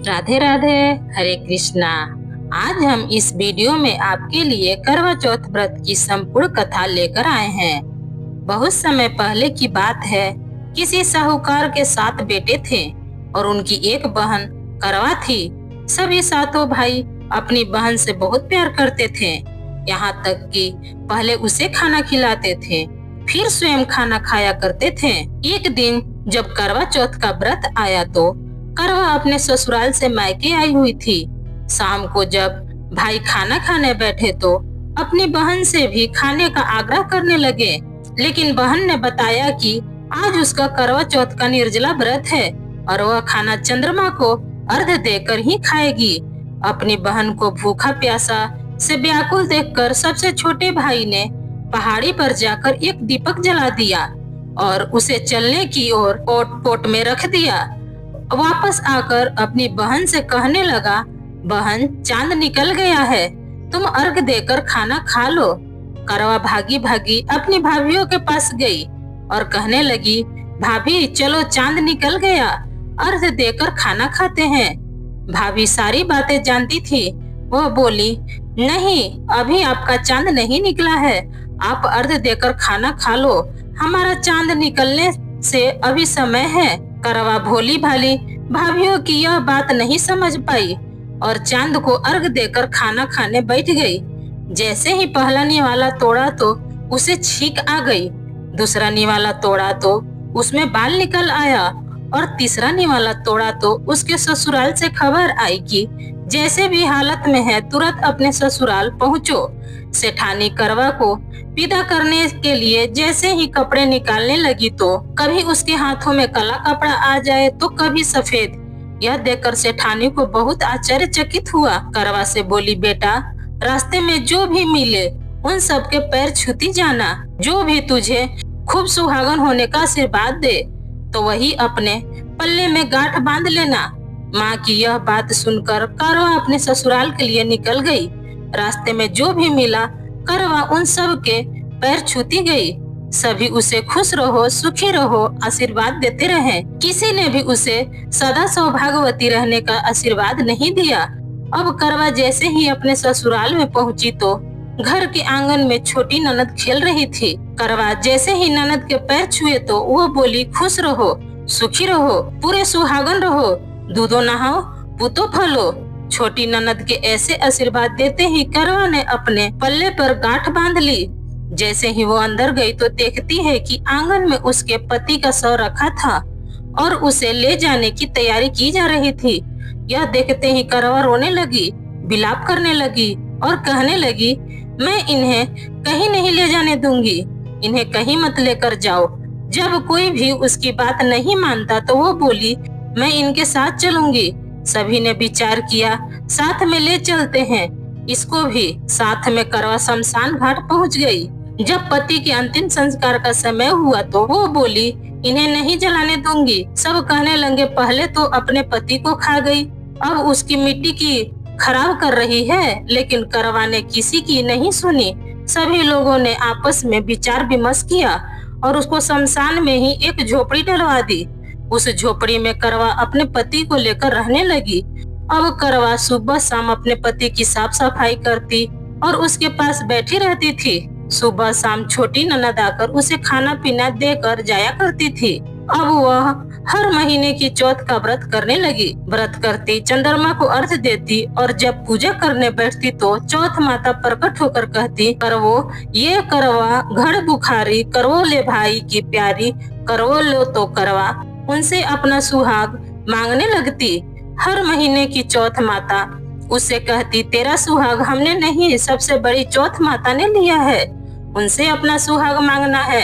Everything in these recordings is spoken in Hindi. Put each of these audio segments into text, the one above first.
राधे राधे। हरे कृष्णा। आज हम इस वीडियो में आपके लिए करवा चौथ व्रत की संपूर्ण कथा लेकर आए हैं। बहुत समय पहले की बात है। किसी साहूकार के 7 बेटे थे और उनकी एक बहन करवा थी। सभी सातों भाई अपनी बहन से बहुत प्यार करते थे, यहाँ तक कि पहले उसे खाना खिलाते थे, फिर स्वयं खाना खाया करते थे। एक दिन जब करवा चौथ का व्रत आया तो करवा अपने ससुराल से मायके आई हुई थी। शाम को जब भाई खाना खाने बैठे तो अपनी बहन से भी खाने का आग्रह करने लगे, लेकिन बहन ने बताया कि आज उसका करवा चौथ का निर्जला व्रत है और वह खाना चंद्रमा को अर्घ्य देकर ही खाएगी। अपनी बहन को भूखा प्यासा से व्याकुल देखकर सबसे छोटे भाई ने पहाड़ी पर जाकर एक दीपक जला दिया और उसे चलने की ओर पोट में रख दिया। वापस आकर अपनी बहन से कहने लगा, बहन चांद निकल गया है, तुम अर्घ देकर खाना खा लो। करवा भागी भागी अपनी भाभीियों के पास गई और कहने लगी, भाभी चलो चांद निकल गया, अर्घ देकर खाना खाते हैं। भाभी सारी बातें जानती थी। वह बोली, नहीं अभी आपका चांद नहीं निकला है, आप अर्घ देकर खाना खा लो, हमारा चांद निकलने से अभी समय है। करवा भोली भाली भाभीियों की यह बात नहीं समझ पाई और चांद को अर्घ देकर खाना खाने बैठ गई। जैसे ही पहला निवाला तोड़ा तो उसे छींक आ गई, दूसरा निवाला तोड़ा तो उसमें बाल निकल आया और तीसरा निवाला तोड़ा तो उसके ससुराल से खबर आई कि जैसे भी हालत में है तुरंत अपने ससुराल पहुँचो। सेठानी करवा को विदा करने के लिए जैसे ही कपड़े निकालने लगी तो कभी उसके हाथों में काला कपड़ा आ जाए तो कभी सफेद। यह देखकर सेठानी को बहुत आश्चर्यचकित हुआ। करवा से बोली, बेटा रास्ते में जो भी मिले उन सबके पैर छूती जाना, जो भी तुझे खूब सुहागन होने का आशीर्वाद दे तो वही अपने पल्ले में गांठ बांध लेना। माँ की यह बात सुनकर करवा अपने ससुराल के लिए निकल गई। रास्ते में जो भी मिला करवा उन सब के पैर छूती गई। सभी उसे खुश रहो सुखी रहो आशीर्वाद देते रहे। किसी ने भी उसे सदा सौभाग्यवती रहने का आशीर्वाद नहीं दिया। अब करवा जैसे ही अपने ससुराल में पहुंची तो घर के आंगन में छोटी ननद खेल रही थी। करवा जैसे ही ननद के पैर छुए तो वो बोली, खुश रहो सुखी रहो पूरे सुहागन रहो, दूधो नहाओ पूतो फलो। छोटी ननद के ऐसे आशीर्वाद देते ही करवा ने अपने पल्ले पर गांठ बांध ली। जैसे ही वो अंदर गई तो देखती है कि आंगन में उसके पति का शव रखा था और उसे ले जाने की तैयारी की जा रही थी। यह देखते ही करवा रोने लगी, विलाप करने लगी और कहने लगी, मैं इन्हें कहीं नहीं ले जाने दूंगी, इन्हें कहीं मत लेकर जाओ। जब कोई भी उसकी बात नहीं मानता तो वो बोली, मैं इनके साथ चलूंगी। सभी ने विचार किया, साथ में ले चलते हैं इसको भी। साथ में करवा शमशान घाट पहुंच गई। जब पति के अंतिम संस्कार का समय हुआ तो वो बोली, इन्हें नहीं जलाने दूंगी। सब कहने लगे, पहले तो अपने पति को खा गई, अब उसकी मिट्टी की खराब कर रही है। लेकिन करवा ने किसी की नहीं सुनी। सभी लोगों ने आपस में विचार विमर्श किया और उसको शमशान में ही एक झोपड़ी डलवा दी। उस झोपड़ी में करवा अपने पति को लेकर रहने लगी। अब करवा सुबह शाम अपने पति की साफ सफाई करती और उसके पास बैठी रहती थी। सुबह शाम छोटी ननद आकर उसे खाना पीना देकर जाया करती थी। अब वह हर महीने की चौथ का व्रत करने लगी। व्रत करती, चंद्रमा को अर्घ्य देती और जब पूजा करने बैठती तो चौथ माता प्रकट होकर कहती, करवो ये करवा घड़ बुखारी, करवो ले भाई की प्यारी, करवो लो तो करवा। उनसे अपना सुहाग मांगने लगती। हर महीने की चौथ माता उससे कहती, तेरा सुहाग हमने नहीं, सबसे बड़ी चौथ माता ने लिया है, उनसे अपना सुहाग मांगना है।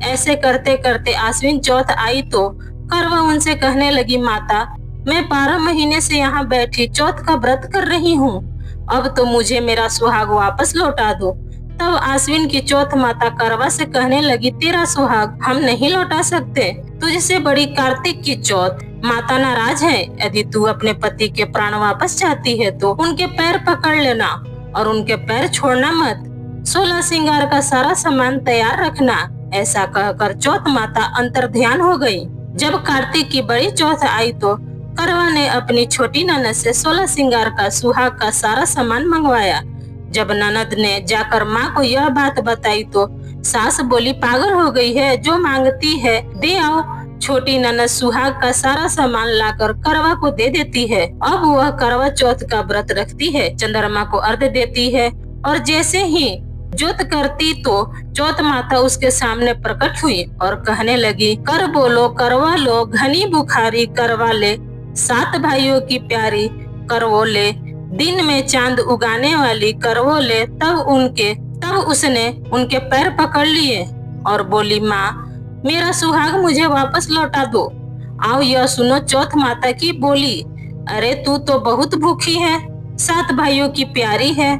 ऐसे करते करते आश्विन चौथ आई तो करवा उनसे कहने लगी, माता मैं 12 महीने से यहाँ बैठी चौथ का व्रत कर रही हूँ, अब तो मुझे मेरा सुहाग वापस लौटा दो। तब आश्विन की चौथ माता करवा से कहने लगी, तेरा सुहाग हम नहीं लौटा सकते, तुझसे बड़ी कार्तिक की चौथ, माता नाराज है। यदि तू अपने पति के प्राण वापस चाहती है तो उनके पैर पकड़ लेना और उनके पैर छोड़ना मत। 16 श्रृंगार का सारा सामान तैयार रखना। ऐसा कहकर चौथ माता अंतर ध्यान हो गई। जब कार्तिक की बड़ी चौथ आई तो करवा ने अपनी छोटी ननद से 16 श्रृंगार का सुहाग का सारा सामान मंगवाया। जब ननद ने जाकर माँ को यह बात बताई तो सास बोली, पागल हो गई है, जो मांगती है दे आओ। छोटी ननद सुहाग का सारा सामान लाकर करवा को दे देती है। अब वह करवा चौथ का व्रत रखती है, चंद्रमा को अर्घ देती है और जैसे ही जोत करती तो चौथ माता उसके सामने प्रकट हुई और कहने लगी, कर बोलो करवा लो, घनी बुखारी करवा ले, 7 भाइयों की प्यारी करवो ले, दिन में चांद उगाने वाली करवो ले। तब उसने उनके पैर पकड़ लिए और बोली, माँ मेरा सुहाग मुझे वापस लौटा दो। आओ यह सुनो चौथ माता की बोली, अरे तू तो बहुत भूखी है, 7 भाइयों की प्यारी है,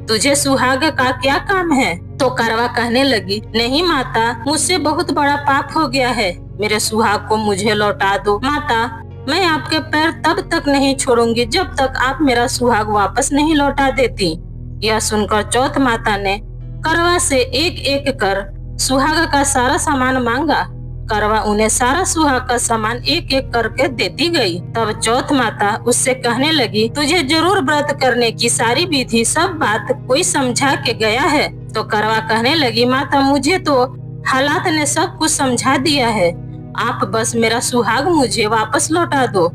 तुझे सुहाग का क्या काम है? तो करवा कहने लगी, नहीं माता, मुझसे बहुत बड़ा पाप हो गया है, मेरे सुहाग को मुझे लौटा दो। माता मैं आपके पैर तब तक नहीं छोड़ूंगी जब तक आप मेरा सुहाग वापस नहीं लौटा देती। यह सुनकर चौथ माता ने करवा से एक एक कर सुहाग का सारा सामान मांगा। करवा उन्हें सारा सुहाग का सामान एक एक करके देती गई। तब चौथ माता उससे कहने लगी, तुझे जरूर व्रत करने की सारी विधि सब बात कोई समझा के गया है। तो करवा कहने लगी, माता मुझे तो हालात ने सब कुछ समझा दिया है, आप बस मेरा सुहाग मुझे वापस लौटा दो।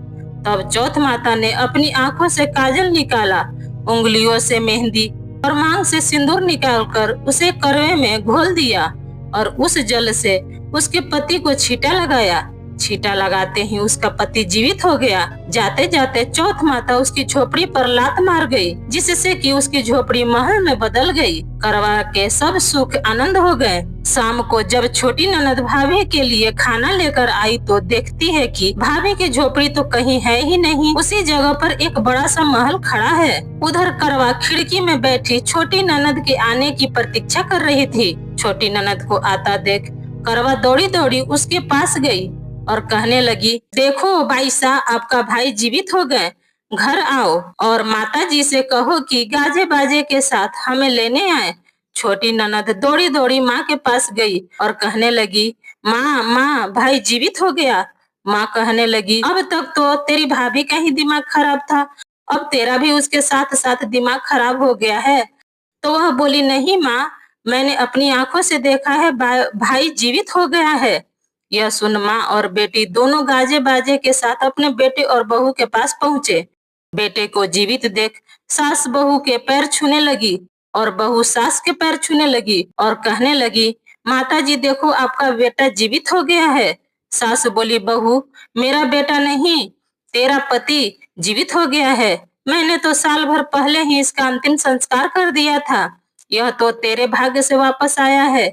तब चौथ माता ने अपनी आंखों से काजल निकाला, उंगलियों से मेहंदी और मांग से सिंदूर निकालकर उसे करवे में घोल दिया और उस जल से उसके पति को छींटा लगाया। छींटा लगाते ही उसका पति जीवित हो गया। जाते जाते चौथ माता उसकी झोपड़ी पर लात मार गई, जिससे कि उसकी झोपड़ी महल में बदल गई। करवा के सब सुख आनंद हो गए। शाम को जब छोटी ननद भाभी के लिए खाना लेकर आई तो देखती है कि भाभी की झोपड़ी तो कहीं है ही नहीं, उसी जगह पर एक बड़ा सा महल खड़ा है। उधर करवा खिड़की में बैठी छोटी ननद के आने की प्रतीक्षा कर रही थी। छोटी ननद को आता देख करवा दौड़ी दौड़ी उसके पास गई और कहने लगी, देखो बाईसा, आपका भाई जीवित हो गए, घर आओ और माता जी से कहो कि गाजे बाजे के साथ हमें लेने आए। छोटी ननद दौड़ी दौड़ी माँ के पास गई और कहने लगी, माँ भाई जीवित हो गया। माँ कहने लगी, अब तक तो तेरी भाभी का ही दिमाग खराब था, अब तेरा भी उसके साथ साथ दिमाग खराब हो गया है। तो वह बोली, नहीं माँ, मैंने अपनी आंखों से देखा है, भाई जीवित हो गया है। यह सुन माँ और बेटी दोनों गाजे बाजे के साथ अपने बेटे और बहू के पास पहुँचे। बेटे को जीवित देख सास बहू के पैर छूने लगी और बहू सास के पैर छूने लगी और कहने लगी, माता जी देखो आपका बेटा जीवित हो गया है। सास बोली, बहू मेरा बेटा नहीं, तेरा पति जीवित हो गया है, मैंने तो साल भर पहले ही इसका अंतिम संस्कार कर दिया था, यह तो तेरे भाग्य से वापस आया है।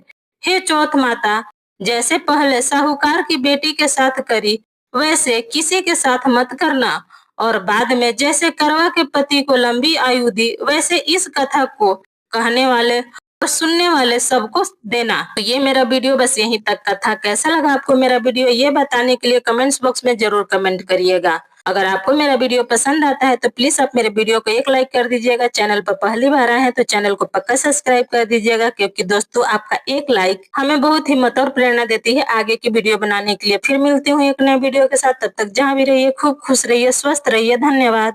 हे चौथ माता, जैसे पहले साहूकार की बेटी के साथ करी वैसे किसी के साथ मत करना और बाद में जैसे करवा के पति को लंबी आयु दी वैसे इस कथा को कहने वाले और सुनने वाले सबको देना। तो ये मेरा वीडियो बस यहीं तक का था। कैसा लगा आपको मेरा वीडियो, ये बताने के लिए कमेंट्स बॉक्स में जरूर कमेंट करिएगा। अगर आपको मेरा वीडियो पसंद आता है तो प्लीज आप मेरे वीडियो को एक लाइक कर दीजिएगा। चैनल पर पहली बार आए हैं तो चैनल को पक्का सब्सक्राइब कर दीजिएगा, क्योंकि दोस्तों आपका एक लाइक हमें बहुत हिम्मत और प्रेरणा देती है आगे की वीडियो बनाने के लिए। फिर मिलती हूँ एक नए वीडियो के साथ, तब तक जहाँ भी रहिए खूब खुश रहिए, स्वस्थ रहिए। धन्यवाद।